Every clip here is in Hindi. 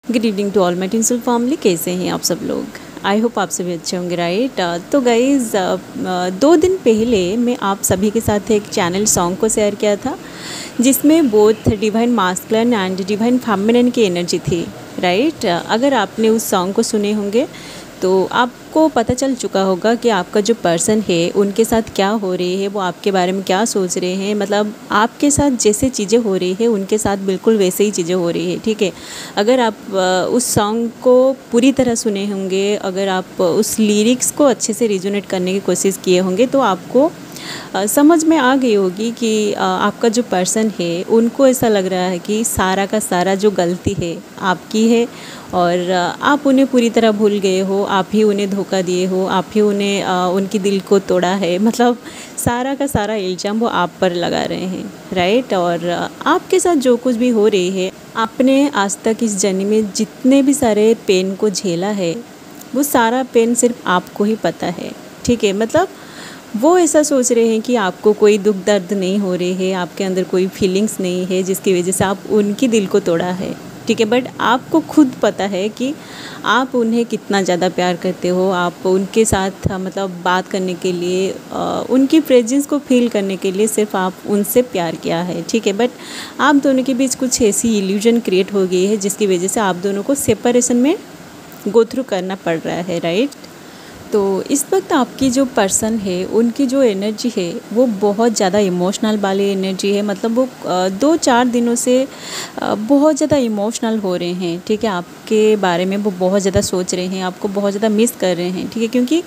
Good evening to all my tinsel family. कैसे हैं आप सब लोग? आई होप आप सभी अच्छे होंगे, राइट। तो गाइज़ 2 दिन पहले मैं आप सभी के साथ एक चैनल सॉन्ग को शेयर किया था जिसमें both divine masculine and divine feminine की एनर्जी थी, राइट। अगर आपने उस सॉन्ग को सुने होंगे तो आपको पता चल चुका होगा कि आपका जो पर्सन है उनके साथ क्या हो रही है, वो आपके बारे में क्या सोच रहे हैं। मतलब आपके साथ जैसे चीज़ें हो रही है उनके साथ बिल्कुल वैसे ही चीज़ें हो रही है, ठीक है। अगर आप उस सॉन्ग को पूरी तरह सुने होंगे, अगर आप उस लिरिक्स को अच्छे से रिजोनेट करने की कोशिश किए होंगे तो आपको समझ में आ गई होगी कि आपका जो पर्सन है उनको ऐसा लग रहा है कि सारा का सारा जो गलती है आपकी है और आप उन्हें पूरी तरह भूल गए हो, आप ही उन्हें धोखा दिए हो, आप ही उन्हें उनकी दिल को तोड़ा है। मतलब सारा का सारा इल्ज़ाम वो आप पर लगा रहे हैं, राइट। और आपके साथ जो कुछ भी हो रही है, आपने आज तक इस जर्नी में जितने भी सारे पेन को झेला है वो सारा पेन सिर्फ आपको ही पता है, ठीक है। मतलब वो ऐसा सोच रहे हैं कि आपको कोई दुख दर्द नहीं हो रही है, आपके अंदर कोई फीलिंग्स नहीं है जिसकी वजह से आप उनकी दिल को तोड़ा है, ठीक है। बट आपको खुद पता है कि आप उन्हें कितना ज़्यादा प्यार करते हो। आप उनके साथ मतलब बात करने के लिए, उनकी प्रेजेंस को फील करने के लिए सिर्फ आप उनसे प्यार किया है, ठीक है। बट आप दोनों के बीच कुछ ऐसी इल्यूजन क्रिएट हो गई है जिसकी वजह से आप दोनों को सेपरेशन में गो थ्रू करना पड़ रहा है, राइट। तो इस वक्त आपकी जो पर्सन है उनकी जो एनर्जी है वो बहुत ज़्यादा इमोशनल वाली एनर्जी है। मतलब वो 2-4 दिनों से बहुत ज़्यादा इमोशनल हो रहे हैं, ठीक है। आपके बारे में वो बहुत ज़्यादा सोच रहे हैं, आपको बहुत ज़्यादा मिस कर रहे हैं, ठीक है। क्योंकि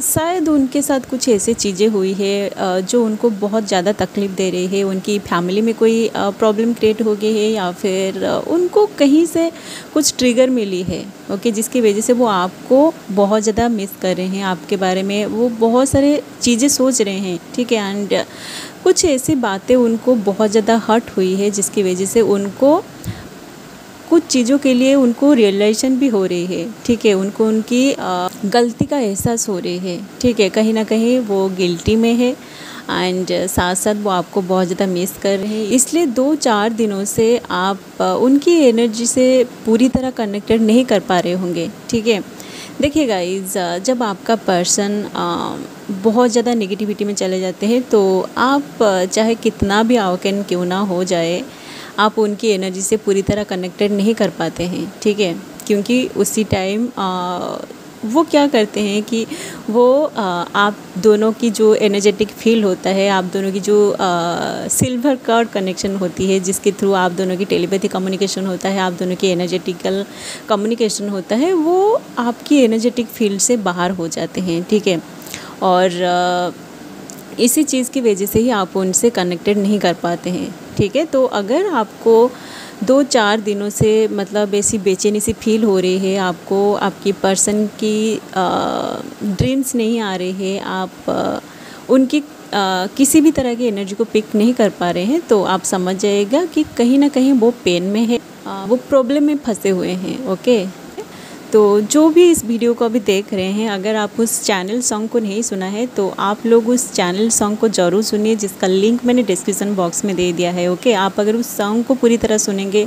शायद उनके साथ कुछ ऐसी चीज़ें हुई है जो उनको बहुत ज़्यादा तकलीफ़ दे रही है। उनकी फैमिली में कोई प्रॉब्लम क्रिएट हो गई है या फिर उनको कहीं से कुछ ट्रिगर मिली है, ओके, जिसकी वजह से वो आपको बहुत ज़्यादा मिस कर रहे हैं। आपके बारे में वो बहुत सारे चीज़ें सोच रहे हैं, ठीक है। एंड कुछ ऐसी बातें उनको बहुत ज़्यादा हर्ट हुई है जिसकी वजह से उनको कुछ चीज़ों के लिए उनको रियलाइजेशन भी हो रही है, ठीक है। उनको उनकी गलती का एहसास हो रही है, ठीक है। कहीं ना कहीं वो गिल्टी में है एंड साथ साथ वो आपको बहुत ज़्यादा मिस कर रहे हैं। इसलिए 2-4 दिनों से आप उनकी एनर्जी से पूरी तरह कनेक्टेड नहीं कर पा रहे होंगे, ठीक है। देखिए गाइज़, जब आपका पर्सन बहुत ज़्यादा नेगेटिविटी में चले जाते हैं तो आप चाहे कितना भी आउटकैन क्यों ना हो जाए, आप उनकी एनर्जी से पूरी तरह कनेक्टेड नहीं कर पाते हैं, ठीक है। क्योंकि उसी टाइम वो क्या करते हैं कि वो आप दोनों की जो एनर्जेटिक फील होता है, आप दोनों की जो सिल्वर कार्ड कनेक्शन होती है जिसके थ्रू आप दोनों की टेलीपैथी कम्युनिकेशन होता है, आप दोनों की एनर्जेटिकल कम्युनिकेशन होता है, वो आपकी एनर्जेटिक फील्ड से बाहर हो जाते हैं, ठीक है। और इसी चीज़ की वजह से ही आप उनसे कनेक्टेड नहीं कर पाते हैं, ठीक है। तो अगर आपको 2-4 दिनों से मतलब ऐसी बेचैनी सी फील हो रही है, आपको आपकी पर्सन की ड्रीम्स नहीं आ रही है, आप उनकी किसी भी तरह की एनर्जी को पिक नहीं कर पा रहे हैं, तो आप समझ जाइएगा कि कहीं ना कहीं वो पेन में है, वो प्रॉब्लम में फंसे हुए हैं, ओके। तो जो भी इस वीडियो को अभी देख रहे हैं, अगर आप उस चैनल सॉन्ग को नहीं सुना है तो आप लोग उस चैनल सॉन्ग को ज़रूर सुनिए जिसका लिंक मैंने डिस्क्रिप्शन बॉक्स में दे दिया है, ओके। आप अगर उस सॉन्ग को पूरी तरह सुनेंगे,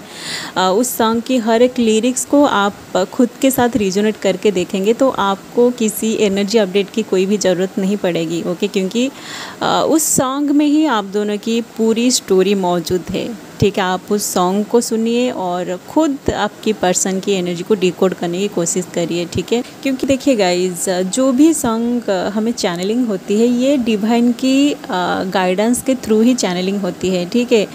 उस सॉन्ग की हर एक लिरिक्स को आप खुद के साथ रिजोनेट करके देखेंगे तो आपको किसी एनर्जी अपडेट की कोई भी ज़रूरत नहीं पड़ेगी, ओके। क्योंकि उस सॉन्ग में ही आप दोनों की पूरी स्टोरी मौजूद है, ठीक है। आप उस सॉन्ग को सुनिए और ख़ुद आपकी पर्सन की एनर्जी को डिकोड करने की कोशिश करिए, ठीक है। क्योंकि देखिए गाइज़, जो भी सॉन्ग हमें चैनलिंग होती है ये डिवाइन की गाइडेंस के थ्रू ही चैनलिंग होती है, ठीक है।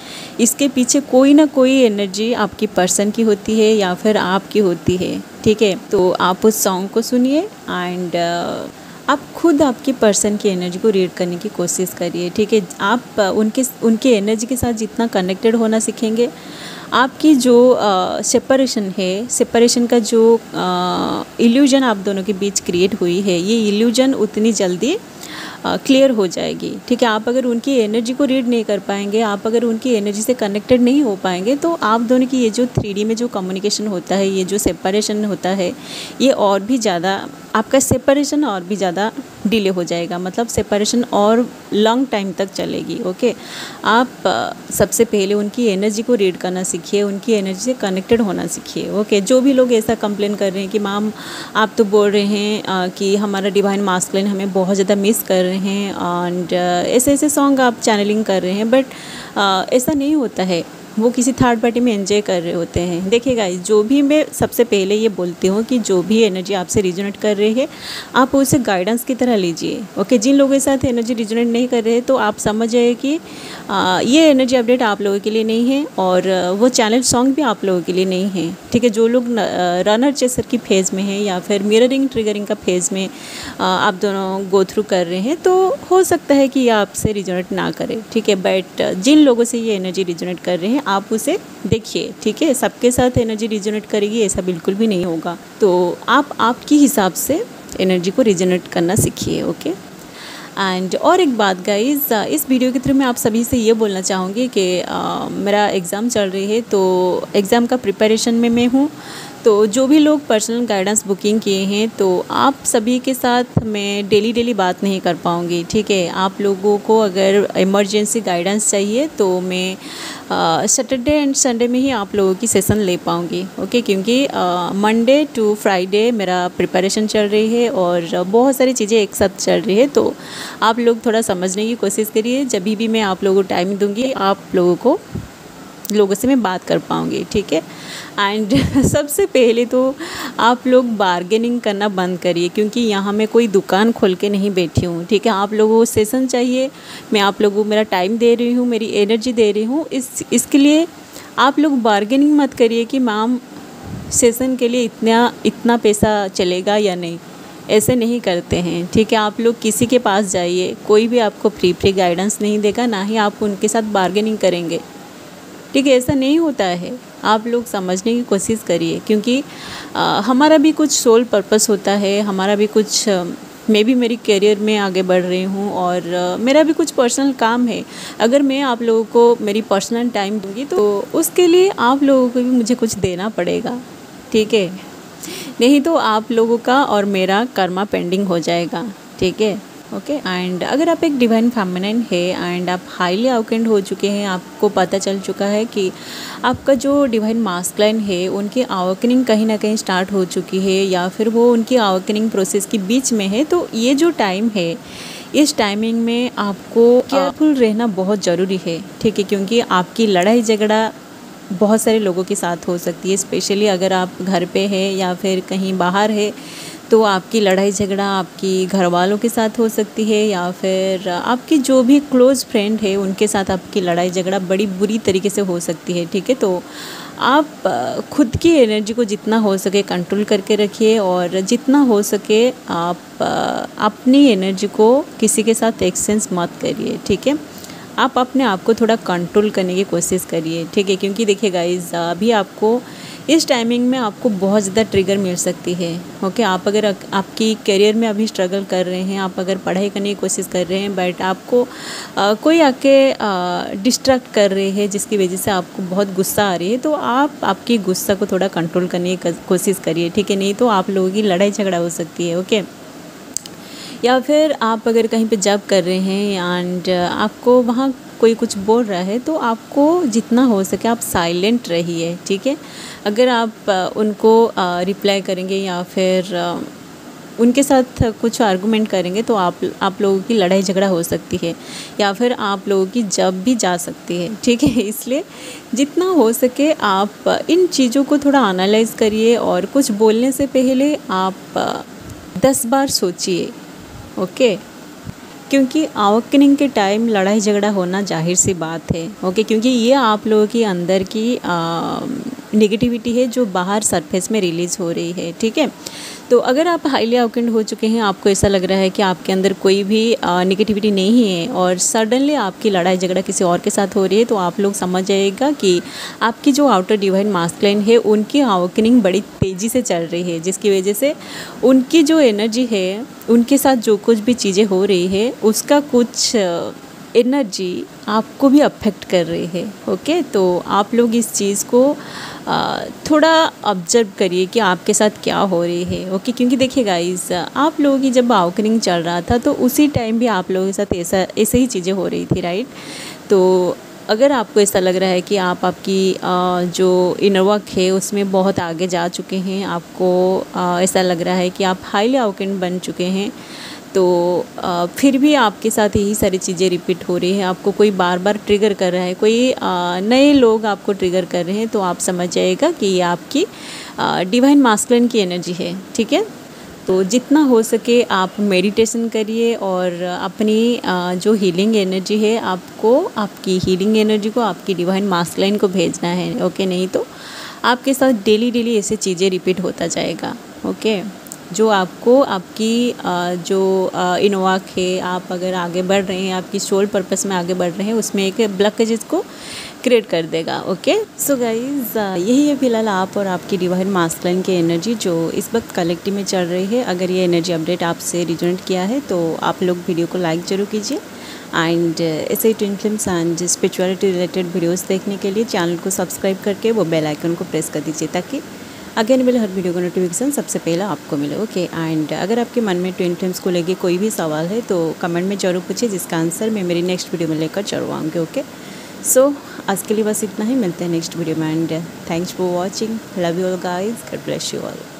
इसके पीछे कोई ना कोई एनर्जी आपकी पर्सन की होती है या फिर आपकी होती है, ठीक है। तो आप उस सॉन्ग को सुनिए एंड आप खुद आपकी पर्सन की एनर्जी को रीड करने की कोशिश करिए, ठीक है। आप उनके एनर्जी के साथ जितना कनेक्टेड होना सीखेंगे, आपकी जो सेपरेशन है, सेपरेशन का जो इल्यूजन आप दोनों के बीच क्रिएट हुई है, ये इल्यूजन उतनी जल्दी क्लियर हो जाएगी। ठीक है, आप अगर उनकी एनर्जी को रीड नहीं कर पाएंगे, आप अगर उनकी एनर्जी से कनेक्टेड नहीं हो पाएंगे, तो आप दोनों की ये जो 3D में जो कम्युनिकेशन होता है, ये जो सेपरेशन होता है, ये और भी ज़्यादा आपका सेपरेशन और भी ज़्यादा डिले हो जाएगा, मतलब सेपरेशन और लॉन्ग टाइम तक चलेगी। ओके, आप सबसे पहले उनकी एनर्जी को रीड करना सीखिए, उनकी एनर्जी से कनेक्टेड होना सीखिए। ओके, जो भी लोग ऐसा कंप्लेन कर रहे हैं कि मैम आप तो बोल रहे हैं कि हमारा डिवाइन मास्कुलिन हमें बहुत ज़्यादा मिस कर रहे हैं, एंड ऐसे ऐसे सॉन्ग आप चैनलिंग कर रहे हैं, बट ऐसा नहीं होता है, वो किसी थर्ड पार्टी में एंजॉय कर रहे होते हैं। देखिए गाइस, जो भी मैं सबसे पहले ये बोलती हूँ कि जो भी एनर्जी आपसे रिजोनेट कर रही है, आप उसे गाइडेंस की तरह लीजिए। ओके, जिन लोगों के साथ एनर्जी रिजोनेट नहीं कर रहे हैं, तो आप समझ जाइए कि ये एनर्जी अपडेट आप लोगों के लिए नहीं है, और वो चैनल सॉन्ग भी आप लोगों के लिए नहीं है। ठीक है, जो लोग रनर चेसर की फेज़ में हैं या फिर मिररिंग ट्रिगरिंग का फेज़ में आप दोनों गो थ्रू कर रहे हैं, तो हो सकता है कि ये आपसे रिजोनेट ना करे। ठीक है, बट जिन लोगों से ये एनर्जी रिजोनेट कर रहे हैं, आप उसे देखिए। ठीक है, सबके साथ एनर्जी रिजोनेट करेगी ऐसा बिल्कुल भी नहीं होगा, तो आप आपकी हिसाब से एनर्जी को रिजोनेट करना सीखिए। ओके, एंड और एक बात गाइज, इस वीडियो के थ्रू मैं आप सभी से ये बोलना चाहूँगी कि मेरा एग्ज़ाम चल रही है, तो एग्ज़ाम का प्रिपरेशन में मैं हूँ। तो जो भी लोग पर्सनल गाइडेंस बुकिंग किए हैं, तो आप सभी के साथ मैं डेली बात नहीं कर पाऊँगी। ठीक है, आप लोगों को अगर इमरजेंसी गाइडेंस चाहिए, तो मैं सैटरडे एंड संडे में ही आप लोगों की सेशन ले पाऊँगी। ओके, क्योंकि मंडे टू फ्राइडे मेरा प्रिपरेशन चल रही है और बहुत सारी चीज़ें एक साथ चल रही है, तो आप लोग थोड़ा समझने की कोशिश करिए। जब भी मैं आप लोगों को टाइम दूँगी, आप लोगों से मैं बात कर पाऊँगी। ठीक है, एंड सबसे पहले तो आप लोग बार्गेनिंग करना बंद करिए, क्योंकि यहाँ मैं कोई दुकान खोल के नहीं बैठी हूँ। ठीक है, आप लोगों को सेशन चाहिए, मैं आप लोगों को मेरा टाइम दे रही हूँ, मेरी एनर्जी दे रही हूँ, इसके लिए आप लोग बार्गेनिंग मत करिए कि मैम सेशन के लिए इतना पैसा चलेगा या नहीं, ऐसे नहीं करते हैं। ठीक है, आप लोग किसी के पास जाइए, कोई भी आपको फ्री गाइडेंस नहीं देगा, ना ही आप उनके साथ बार्गेनिंग करेंगे। ठीक है, ऐसा नहीं होता है, आप लोग समझने की कोशिश करिए, क्योंकि हमारा भी कुछ सोल पर्पस होता है, हमारा भी कुछ मैं भी मेरी करियर में आगे बढ़ रही हूँ, और मेरा भी कुछ पर्सनल काम है। अगर मैं आप लोगों को मेरी पर्सनल टाइम दूँगी, तो उसके लिए आप लोगों को भी मुझे कुछ देना पड़ेगा। ठीक है, नहीं तो आप लोगों का और मेरा कर्मा पेंडिंग हो जाएगा। ठीक है, ओके, एंड अगर आप एक डिवाइन फेमिनिन है एंड आप हाईली अवेकेंड हो चुके हैं, आपको पता चल चुका है कि आपका जो डिवाइन मास्कुलिन है, उनकी अवेकनिंग कहीं ना कहीं स्टार्ट हो चुकी है, या फिर वो उनकी अवेकनिंग प्रोसेस के बीच में है, तो ये जो टाइम है, इस टाइमिंग में आपको केयरफुल रहना बहुत ज़रूरी है। ठीक है, क्योंकि आपकी लड़ाई झगड़ा बहुत सारे लोगों के साथ हो सकती है, स्पेशली अगर आप घर पे है या फिर कहीं बाहर है, तो आपकी लड़ाई झगड़ा आपकी घर वालों के साथ हो सकती है, या फिर आपकी जो भी क्लोज़ फ्रेंड है उनके साथ आपकी लड़ाई झगड़ा बड़ी बुरी तरीके से हो सकती है। ठीक है, तो आप खुद की एनर्जी को जितना हो सके कंट्रोल करके रखिए, और जितना हो सके आप अपनी एनर्जी को किसी के साथ एक्सचेंज मत करिए। ठीक है, आप अपने आप को थोड़ा कंट्रोल करने की कोशिश करिए। ठीक है, क्योंकि देखिए गाइस, अभी आपको इस टाइमिंग में आपको बहुत ज़्यादा ट्रिगर मिल सकती है। ओके, आप अगर आपकी करियर में अभी स्ट्रगल कर रहे हैं, आप अगर पढ़ाई करने की कोशिश कर रहे हैं, बट आपको कोई आके डिस्ट्रैक्ट कर रहे हैं, जिसकी वजह से आपको बहुत गुस्सा आ रही है, तो आप आपकी गुस्सा को थोड़ा कंट्रोल करने की कोशिश करिए। ठीक है, नहीं तो आप लोगों की लड़ाई झगड़ा हो सकती है। ओके, या फिर आप अगर कहीं पे जॉब कर रहे हैं एंड आपको वहाँ कोई कुछ बोल रहा है, तो आपको जितना हो सके आप साइलेंट रहिए। ठीक है, अगर आप उनको रिप्लाई करेंगे या फिर उनके साथ कुछ आर्गुमेंट करेंगे, तो आप लोगों की लड़ाई झगड़ा हो सकती है, या फिर आप लोगों की जॉब भी जा सकती है। ठीक है, इसलिए जितना हो सके आप इन चीज़ों को थोड़ा एनालाइज करिए, और कुछ बोलने से पहले आप 10 बार सोचिए। ओके, क्योंकि अवेकनिंग के टाइम लड़ाई झगड़ा होना जाहिर सी बात है। ओके, क्योंकि ये आप लोगों की अंदर की नेगेटिविटी है जो बाहर सरफेस में रिलीज़ हो रही है, ठीक है। तो अगर आप हाईली अवेकेंड हो चुके हैं, आपको ऐसा लग रहा है कि आपके अंदर कोई भी नेगेटिविटी नहीं है और सडनली आपकी लड़ाई झगड़ा किसी और के साथ हो रही है, तो आप लोग समझ जाइएगा कि आपकी जो आउटर डिवाइन मास्कुलिन है उनकी अवेकनिंग बड़ी तेज़ी से चल रही है, जिसकी वजह से उनकी जो एनर्जी है, उनके साथ जो कुछ भी चीज़ें हो रही है उसका कुछ एनर्जी आपको भी अफेक्ट कर रही है। ओके, तो आप लोग इस चीज़ को थोड़ा ऑब्जर्व करिए कि आपके साथ क्या हो रही है। ओके, क्योंकि देखिए गाइस, आप लोगों की जब अवेकनिंग चल रहा था तो उसी टाइम भी आप लोगों के साथ ऐसे ही चीज़ें हो रही थी, राइट। तो अगर आपको ऐसा लग रहा है कि आप आपकी जो इनर वर्क है उसमें बहुत आगे जा चुके हैं, आपको ऐसा लग रहा है कि आप हाईली अवेकेंड बन चुके हैं, तो फिर भी आपके साथ यही सारी चीज़ें रिपीट हो रही है, आपको कोई बार बार ट्रिगर कर रहा है, कोई नए लोग आपको ट्रिगर कर रहे हैं, तो आप समझ जाइएगा कि ये आपकी डिवाइन मास्कुलिन की एनर्जी है, ठीक है। तो जितना हो सके आप मेडिटेशन करिए और अपनी जो हीलिंग एनर्जी है, आपको आपकी हीलिंग एनर्जी को आपकी डिवाइन मास्कुलिन को भेजना है। ओके, नहीं तो आपके साथ डेली ऐसे चीज़ें रिपीट होता जाएगा। ओके, जो आपको आपकी जो इनोवाक है, आप अगर आगे बढ़ रहे हैं, आपकी सोल पर्पस में आगे बढ़ रहे हैं, उसमें एक ब्लॉकेजेस को क्रिएट कर देगा। ओके, सो गाइज, यही है फिलहाल आप और आपकी डिवाइन मास्कुलिन की एनर्जी जो इस वक्त कलेक्टिव में चल रही है। अगर ये एनर्जी अपडेट आपसे रिजोनेट किया है तो आप लोग वीडियो को लाइक ज़रूर कीजिए एंड ऐसे twin films and spirituality related videos देखने के लिए चैनल को सब्सक्राइब करके वो बेल आइकन को प्रेस कर दीजिए ताकि आगे आने वाले हर वीडियो का नोटिफिकेशन सबसे पहले आपको मिले। ओके, एंड अगर आपके मन में ट्विन फ्लेम्स को लेके कोई भी सवाल है तो कमेंट में ज़रूर पूछिए, जिसका आंसर मैं मेरी नेक्स्ट वीडियो में लेकर जरूर आऊँगी। ओके, सो आज के लिए बस इतना ही, मिलते हैं नेक्स्ट वीडियो में and thanks for watching. Love you all guys, God bless you all.